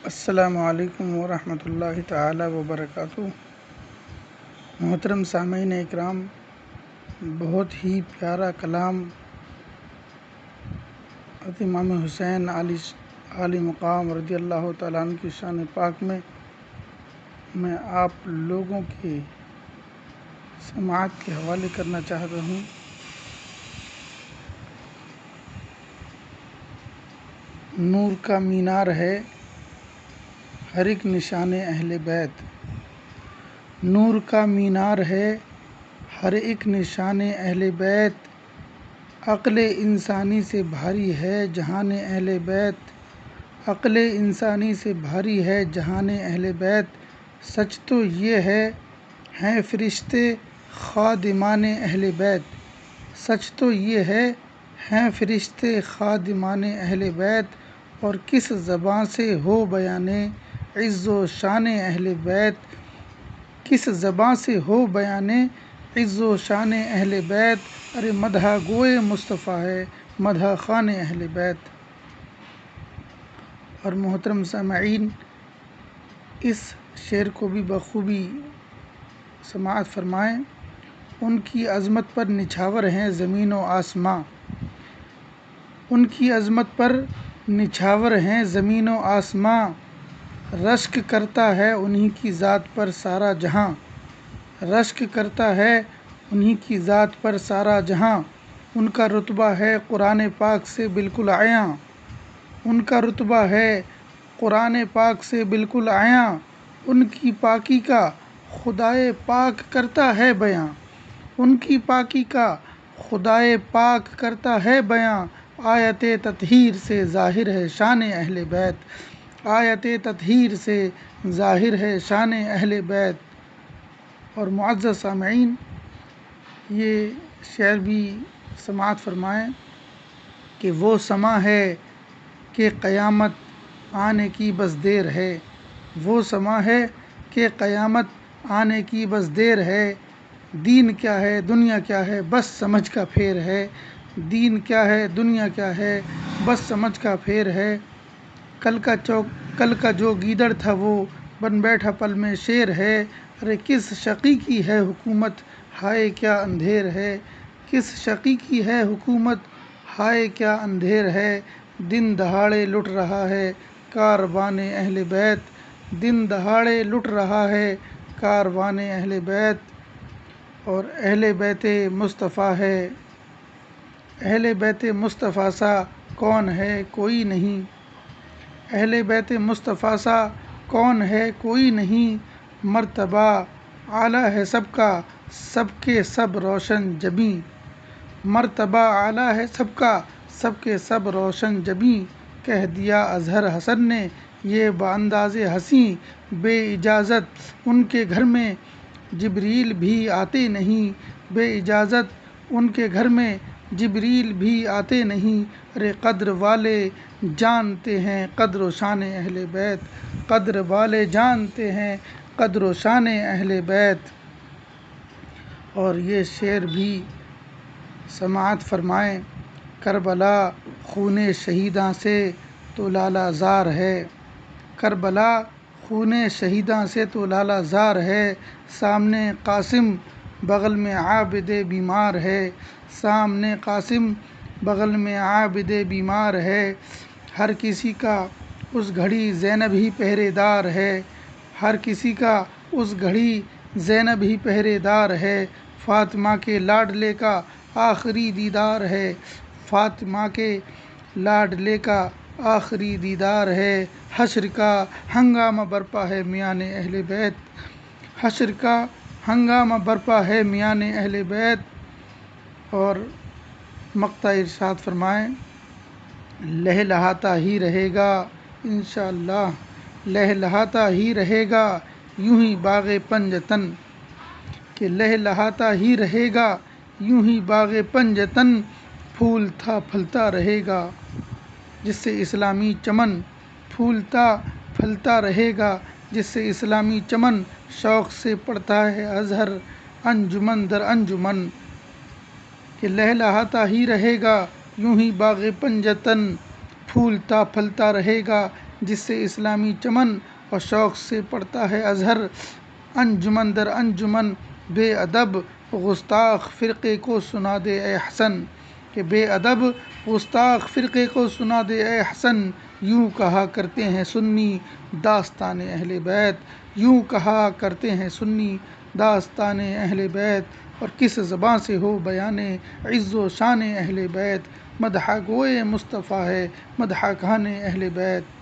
السلام علیکم ورحمۃ اللہ تعالی وبرکاتہ۔ محترم سامعین اکرام، بہت ہی پیارا کلام حضرت امام حسین علی مقام رضی اللہ تعالیٰ عنہ کی شان پاک میں آپ لوگوں کے سماعت کے حوالے کرنا چاہتا ہوں۔ نور کا مینار ہے ہر ایک نشان اہل بیت، نور کا مینار ہے ہر ایک نشان اہل بیت، عقل انسانی سے بھاری ہے جہان اہل بیت، عقل انسانی سے بھاری ہے جہان اہل بیت، سچ تو یہ ہے ہیں فرشتے خادمان اہل بیت، سچ تو یہ ہے ہیں فرشتے خادمان اہل بیت، اور کس زباں سے ہو بیان عز و شان اہل بیت، کس زباں سے ہو بیان عز و شان اہل بیت، ارے مدح گوئے مصطفیٰ ہے مدح خوان اہل بیت۔ اور محترم سامعین، اس شعر کو بھی بخوبی سماعت فرمائیں۔ ان کی عظمت پر نچھاور ہیں زمین و آسماں، ان کی عظمت پر نچھاور ہیں زمین و آسماں، رشک کرتا ہے انہی کی ذات پر سارا جہاں، رشک کرتا ہے انہی کی ذات پر سارا جہاں، ان کا رتبہ ہے قرآن پاک سے بالکل عیاں، ان کا رتبہ ہے قرآن پاک سے بالکل عیاں، ان کی پاکی کا خدائے پاک کرتا ہے بیاں، ان کی پاکی کا خدائے پاک کرتا ہے بیاں، آیت تطہیر سے ظاہر ہے شان اہل بیت، آیت تطہیر سے ظاہر ہے شان اہل بیت۔ اور معزز سامعین، یہ شعر بھی سماعت فرمائیں کہ وہ سماں ہے کہ قیامت آنے کی بس دیر ہے، وہ سماں ہے کہ قیامت آنے کی بس دیر ہے، دین کیا ہے دنیا کیا ہے بس سمجھ کا پھیر ہے، دین کیا ہے دنیا کیا ہے بس سمجھ کا پھیر ہے، کل کا جو گیدڑ تھا وہ بن بیٹھا پل میں شیر ہے، ارے کس شقی کی ہے حکومت ہائے کیا اندھیر ہے، کس شقی کی ہے حکومت ہائے کیا اندھیر ہے، دن دہاڑے لٹ رہا ہے کاروان اہل بیت، دن دہاڑے لٹ رہا ہے کاروان اہل بیت۔ اور اہل بیت مصطفیٰ ہے، اہل بیت مصطفیٰ سا کون ہے کوئی نہیں، اہل بیت مصطفیٰ سا کون ہے کوئی نہیں، مرتبہ اعلیٰ ہے سب کا سب کے سب روشن جبیں، مرتبہ اعلیٰ ہے سب کا سب کے سب روشن جبیں، کہہ دیا اظہر حسن نے یہ بانداز حسیں، بے اجازت ان کے گھر میں جبریل بھی آتے نہیں، بے اجازت ان کے گھر میں جبریل بھی آتے نہیں، ارے قدر والے جانتے ہیں قدر و شان اہل بیت، قدر والے جانتے ہیں قدر و شان اہل بیت۔ اور یہ شعر بھی سماعت فرمائیں، کربلا خون شہیداں سے تو لالا زار ہے، کربلا خون شہیداں سے تو لالا زار ہے، سامنے قاسم بغل میں عابد بیمار ہے، سامنے قاسم بغل میں عابد بیمار ہے، ہر کسی کا اس گھڑی زینب ہی پہرے دار ہے، ہر کسی کا اس گھڑی زینب ہی پہرے دار ہے، فاطمہ کے لاڈلے کا آخری دیدار ہے، فاطمہ کے لاڈلے کا آخری دیدار ہے، حشر کا ہنگامہ برپا ہے میان اہل بیت، حشر کا ہنگامہ برپا ہے میان اہل بیت۔ اور مقطع ارشاد فرمائیں، لہلہاتا ہی رہے گا انشاءاللہ، لہلہاتا ہی رہے گا یوں ہی باغ پنجتن، کہ لہلہاتا ہی رہے گا یوں ہی باغ پنجتن، پھولتا پھلتا رہے گا جس سے اسلامی چمن، پھولتا پھلتا رہے گا جس سے اسلامی چمن، شوق سے پڑھتا ہے ازہر انجمن در انجمن، کہ لہلہاتا ہی رہے گا یوں ہی باغ پنجتن، پھولتا پھلتا رہے گا جس سے اسلامی چمن اور شوق سے پڑتا ہے ازہر، انجمن در انجمن بے ادب گستاخ فرقے کو سنا دے اے حسن، کہ بے ادب گستاخ فرقے کو سنا دے اے حسن، یوں کہا کرتے ہیں سنی داستان اہل بیت، یوں کہا کرتے ہیں سنی داستان اہل بیت، اور کس زباں سے ہو بیان عز و شان اہل بیت، مدح گوئے مصطفیٰ ہے مدح کہان اہل بیت۔